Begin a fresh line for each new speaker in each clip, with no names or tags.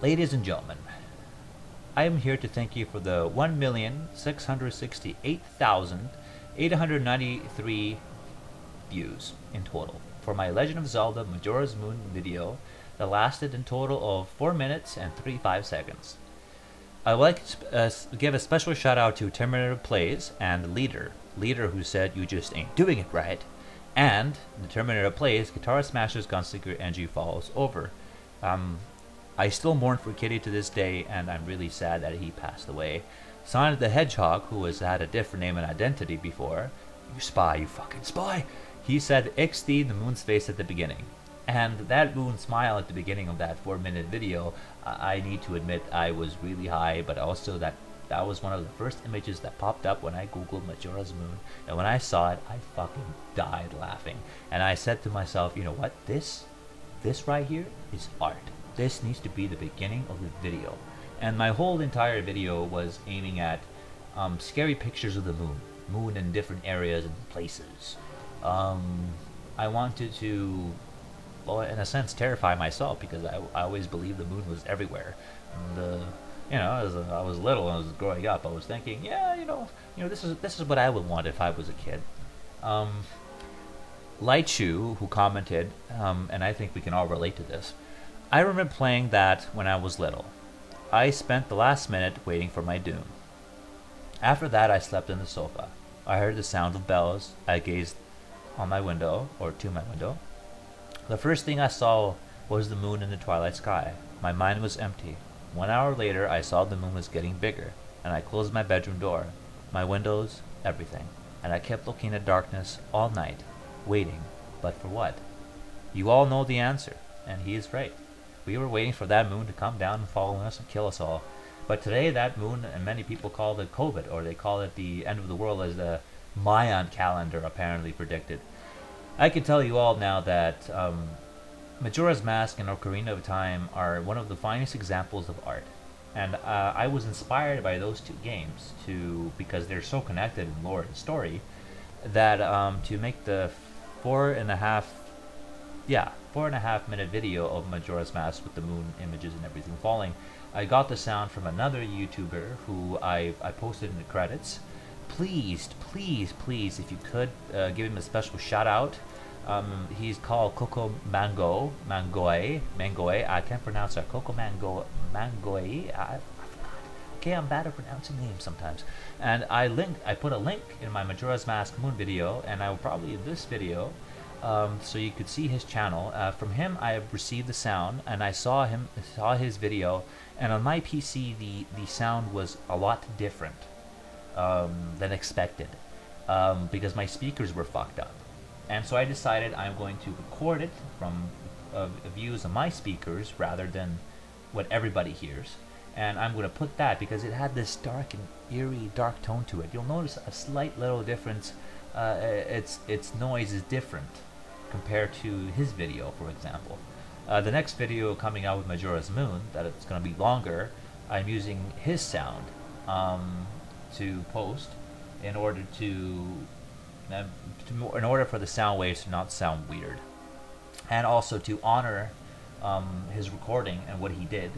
Ladies and gentlemen, I am here to thank you for the 1,668,893 views in total for my Legend of Zelda Majora's Moon video that lasted in total of 4 minutes and 35 seconds. I would like to give a special shout out to Terminator Plays and Leader who said you just ain't doing it right, and the Terminator Plays Guitar Smashes Gunseeker NG Falls Over. I still mourn for Kitty to this day, and I'm really sad that he passed away. Sonic the Hedgehog, who has had a different name and identity before, you spy, you fucking spy, he said XD the moon's face at the beginning. And that moon smile at the beginning of that 4-minute video, I need to admit I was really high, but also that was one of the first images that popped up when I googled Majora's Moon, and when I saw it, I fucking died laughing. And I said to myself, you know what, this right here is art. This needs to be the beginning of the video. And my whole entire video was aiming at scary pictures of the moon in different areas and places. I wanted to, well, in a sense, terrify myself, because I always believed the moon was everywhere. And, as I was little and I was growing up, I was thinking, yeah, this is what I would want if I was a kid. Lightshoe, who commented, and I think we can all relate to this, I remember playing that when I was little. I spent the last minute waiting for my doom. After that, I slept in the sofa. I heard the sound of bells. I gazed on my window, or to my window. The first thing I saw was the moon in the twilight sky. My mind was empty. 1 hour later, I saw the moon was getting bigger, and I closed my bedroom door, my windows, everything. And I kept looking at darkness all night, waiting. But for what? You all know the answer, and he is right. We were waiting for that moon to come down and fall on us and kill us all. But today, that moon, and many people call it COVID, or they call it the end of the world, as the Mayan calendar apparently predicted. I can tell you all now that Majora's Mask and Ocarina of Time are one of the finest examples of art. And I was inspired by those two games because they're so connected in lore and story, that to make the 4.5 minute video of Majora's Mask with the moon images and everything falling. I got the sound from another YouTuber who I posted in the credits. Please, if you could, give him a special shout out. He's called Coco Mangoe. I can't pronounce that. Coco Mangoe. Okay, I'm bad at pronouncing names sometimes. And I put a link in my Majora's Mask Moon video, and I will probably in this video, so you could see his channel. From him, I have received the sound, and I saw his video, and on my PC, the sound was a lot different than expected, because my speakers were fucked up. And so I decided I'm going to record it from views of my speakers rather than what everybody hears. And I'm going to put that because it had this dark and eerie dark tone to it. You'll notice a slight little difference. Its noise is different compared to his video, for example. The next video coming out with Majora's Moon, that it's going to be longer, I'm using his sound to post in order for the sound waves to not sound weird, and also to honor his recording and what he did.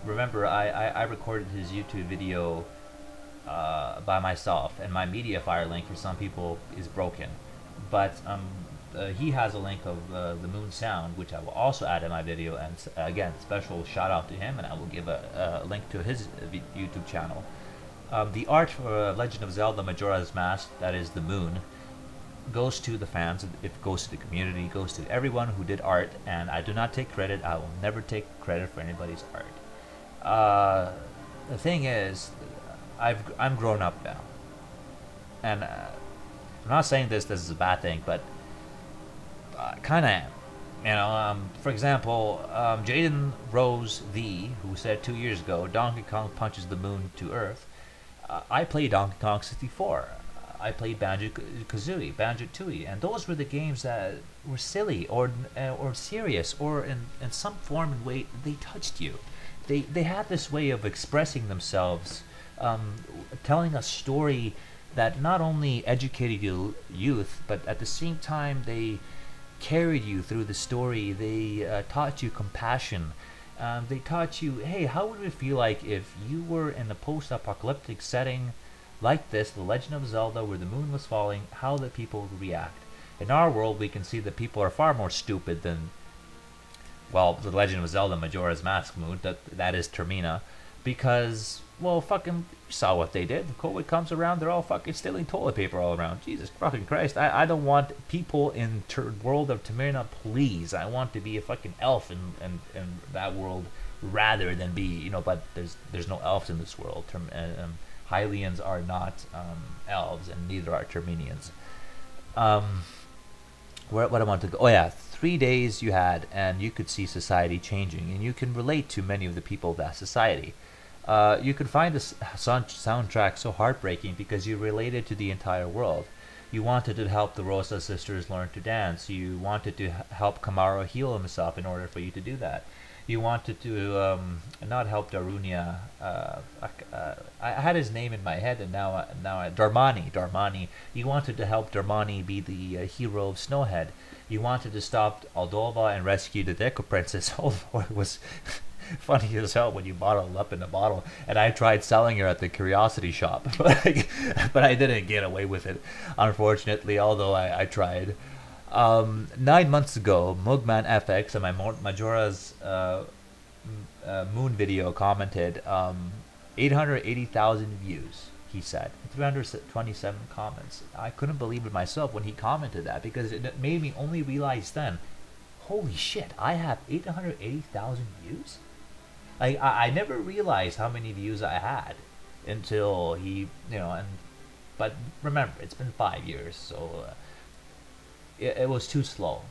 Remember, I recorded his YouTube video by myself, and my Mediafire link for some people is broken, but he has a link of the moon sound, which I will also add in my video. And again, special shout out to him, and I will give a link to his YouTube channel. The art for Legend of Zelda Majora's Mask, that is the moon, goes to the fans, it goes to the community, goes to everyone who did art, and I do not take credit. I will never take credit for anybody's art. The thing is, I'm grown up now, and I'm not saying this is a bad thing, but I kind of am. For example, Jaden Rose V, who said 2 years ago, Donkey Kong punches the moon to Earth. I played Donkey Kong 64. I played Banjo-Kazooie, Banjo-Tooie, and those were the games that were silly or serious, or in some form and way they touched you. They had this way of expressing themselves, telling a story that not only educated youth, but at the same time they carried you through the story. They taught you compassion, They taught you, hey, how would it feel like if you were in a post-apocalyptic setting like this, The Legend of Zelda, where the moon was falling, how the people would react. In our world, we can see that people are far more stupid than, well, The Legend of Zelda Majora's Mask moon, that is Termina, because, well, fucking saw what they did. The COVID comes around, they're all fucking stealing toilet paper all around. Jesus fucking Christ. I don't want people in world of Termina, please. I want to be a fucking elf in that world rather than be, but there's no elves in this world. Hylians are not elves, and neither are Terminians. What I want to go? Oh yeah, 3 days you had, and you could see society changing, and you can relate to many of the people of that society. You could find the soundtrack so heartbreaking because you related to the entire world. You wanted to help the Rosa sisters learn to dance. You wanted to help Kamaro heal himself in order for you to do that. You wanted to not help Darunia. I had his name in my head, and now Darmani. You wanted to help Darmani be the hero of Snowhead. You wanted to stop Aldova and rescue the Deco Princess. Although it was funny as hell when you bottled up in a bottle, and I tried selling her at the Curiosity Shop, but I didn't get away with it, unfortunately. Although I tried. 9 months ago, Mugman FX on my Majora's Moon video commented 880,000 views, he said, 327 comments. I couldn't believe it myself when he commented that, because it made me only realize then, holy shit, I have 880,000 views? I never realized how many views I had until he, but remember, it's been 5 years, so it was too slow.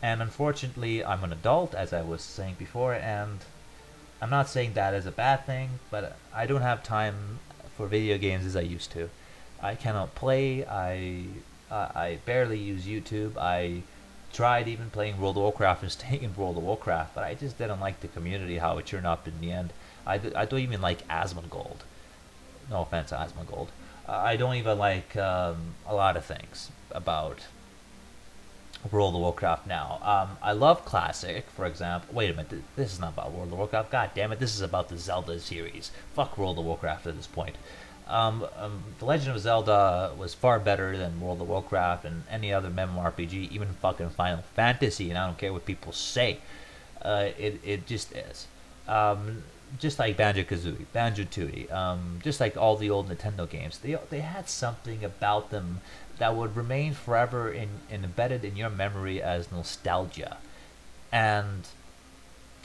And unfortunately, I'm an adult, as I was saying before, and I'm not saying that as a bad thing, but I don't have time for video games as I used to. I cannot play. I barely use YouTube. I tried even playing World of Warcraft and staying in World of Warcraft, but I just didn't like the community, how it turned up in the end. I don't even like Asmongold. No offense, Asmongold. I don't even like a lot of things about World of Warcraft now. I love Classic, for example. Wait a minute, this is not about World of Warcraft. God damn it, this is about the Zelda series. Fuck World of Warcraft at this point. The Legend of Zelda was far better than World of Warcraft and any other MMORPG, even fucking Final Fantasy, and I don't care what people say. It just is. Just like Banjo-Kazooie, Banjo-Tooie, just like all the old Nintendo games, they had something about them that would remain forever embedded in your memory as nostalgia. And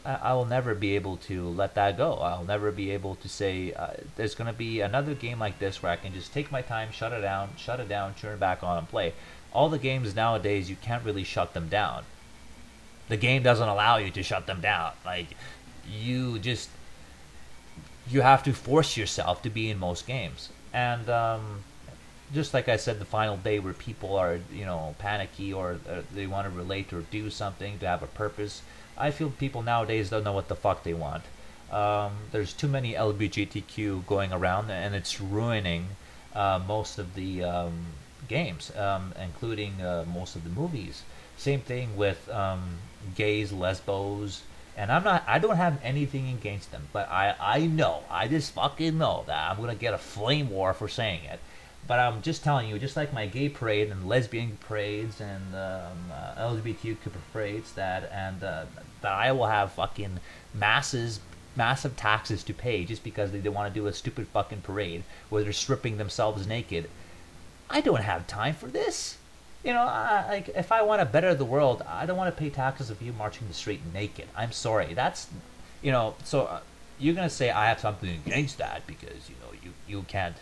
I will never be able to let that go. I'll never be able to say there's going to be another game like this where I can just take my time, shut it down, turn it back on and play. All the games nowadays, you can't really shut them down. The game doesn't allow you to shut them down. Like, you have to force yourself to be in most games. And just like I said, the final day where people are, panicky, or they want to relate or do something to have a purpose. I feel people nowadays don't know what the fuck they want. There's too many LGBTQ going around, and it's ruining most of the games, including most of the movies. Same thing with gays, lesbos, and I don't have anything against them, but I just fucking know that I'm gonna get a flame war for saying it. But I'm just telling you, just like my gay parade and lesbian parades and LGBTQ parades, that I will have fucking massive taxes to pay just because they want to do a stupid fucking parade where they're stripping themselves naked. I don't have time for this. Like, if I want to better the world, I don't want to pay taxes of you marching the street naked. I'm sorry. That's, so you're gonna say I have something against that because you can't.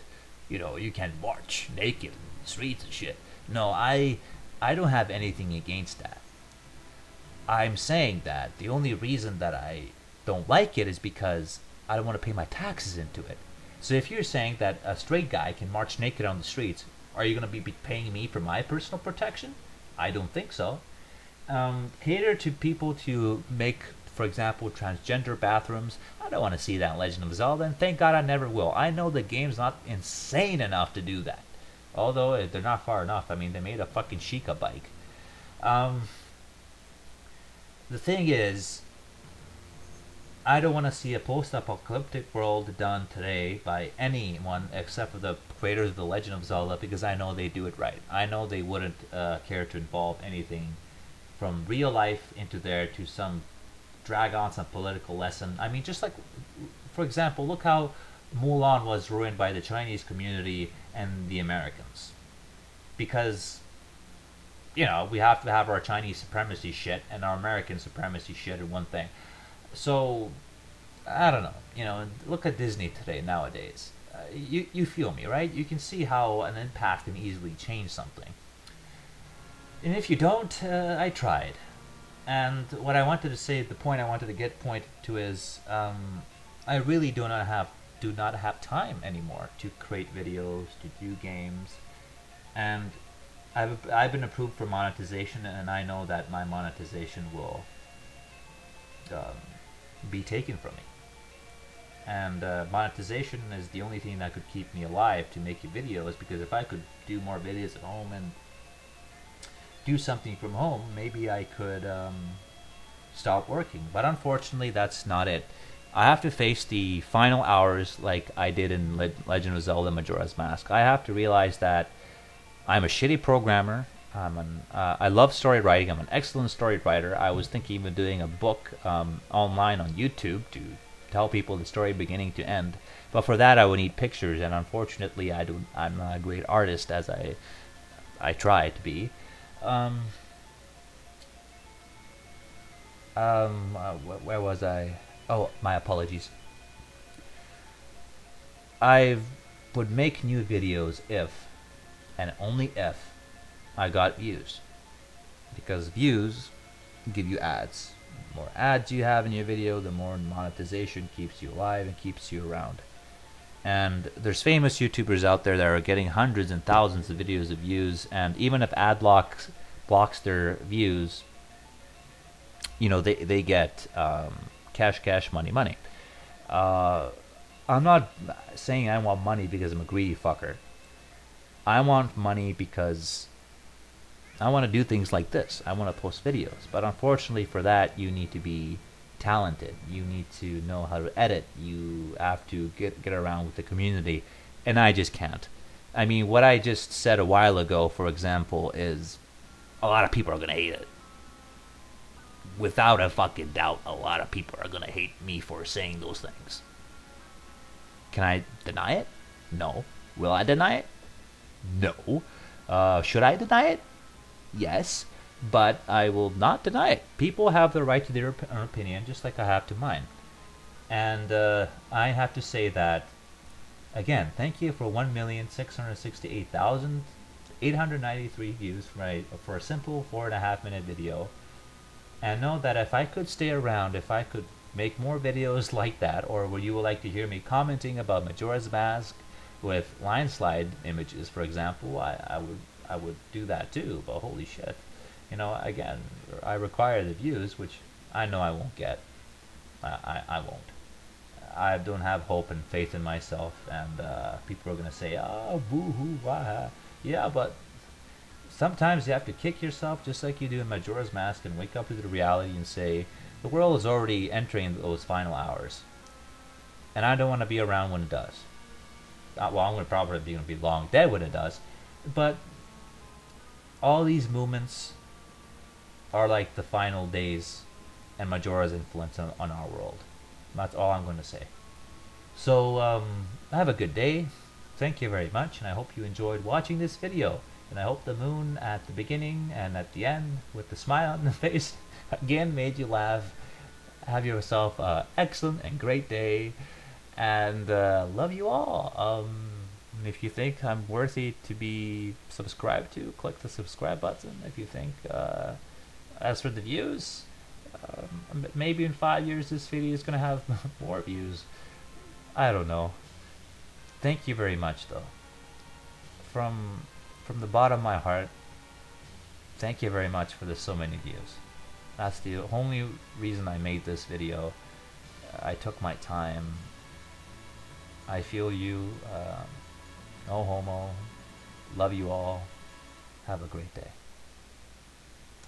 You can march naked in the streets and shit. No, I don't have anything against that. I'm saying that the only reason that I don't like it is because I don't want to pay my taxes into it. So if you're saying that a straight guy can march naked on the streets, are you going to be paying me for my personal protection? I don't think so. Cater to people to make, for example, transgender bathrooms. I don't want to see that in Legend of Zelda, and thank God I never will. I know the game's not insane enough to do that. Although they're not far enough. I mean, they made a fucking Sheikah bike. The thing is, I don't want to see a post-apocalyptic world done today by anyone except for the creators of The Legend of Zelda, because I know they do it right. I know they wouldn't care to involve anything from real life into there to some drag on some political lesson. I mean, just like, for example, look how Mulan was ruined by the Chinese community and the Americans. Because, you know, we have to have our Chinese supremacy shit and our American supremacy shit in one thing. So, I don't know. You know, look at Disney today, nowadays. You feel me, right? You can see how an impact can easily change something. And if you don't, I tried. And what I wanted to say, the point I wanted to get point to is, I really do not have time anymore to create videos, to do games, and I've been approved for monetization, and I know that my monetization will um, be taken from me. And monetization is the only thing that could keep me alive to make videos, because if I could do more videos at home and do something from home, maybe I could stop working. But unfortunately, that's not it. I have to face the final hours like I did in Legend of Zelda Majora's Mask. I have to realize that I'm a shitty programmer. I love story writing. I'm an excellent story writer. I was thinking of doing a book online on YouTube to tell people the story beginning to end. But for that, I would need pictures, and unfortunately, I'm not a great artist as I try to be. Where was I? Oh, my apologies. I would make new videos if, and only if, I got views. Because views give you ads. The more ads you have in your video, the more monetization keeps you alive and keeps you around. And there's famous YouTubers out there that are getting hundreds and thousands of videos of views, and even if ad blocks their views, you know, they get cash, money. I'm not saying I want money because I'm a greedy fucker. I want money because I want to do things like this. I want to post videos. But unfortunately for that, you need to be talented. You need to know how to edit. You have to get around with the community. And I just can't. I mean, what I just said a while ago, for example, is a lot of people are going to hate it. Without a fucking doubt, a lot of people are going to hate me for saying those things. Can I deny it? No. Will I deny it? No. Should I deny it? Yes. But I will not deny it. People have the right to their opinion, just like I have to mine. And I have to say that, again, thank you for 1,668,893 views for a simple 4.5-minute video. And know that if I could stay around, if I could make more videos like that, or would you like to hear me commenting about Majora's Mask with line slide images, for example, I would do that too. But holy shit, you know, again, I require the views, which I know I won't get. I won't. I don't have hope and faith in myself, and people are gonna say, "Oh, boo-hoo, wah." Yeah, but sometimes you have to kick yourself, just like you do in Majora's Mask, and wake up to the reality and say, the world is already entering those final hours, and I don't want to be around when it does. Well, I'm going to probably be long dead when it does, but all these movements are like the final days and Majora's influence on our world. That's all I'm going to say. So, have a good day. Thank you very much, and I hope you enjoyed watching this video. And I hope the moon at the beginning and at the end, with the smile on the face, again made you laugh. Have yourself an excellent and great day, and love you all. If you think I'm worthy to be subscribed to, click the subscribe button. If you think, as for the views, maybe in 5 years this video is going to have more views. I don't know. Thank you very much, though. From the bottom of my heart, thank you very much for the so many views. That's the only reason I made this video. I took my time. I feel you. No homo. Love you all. Have a great day.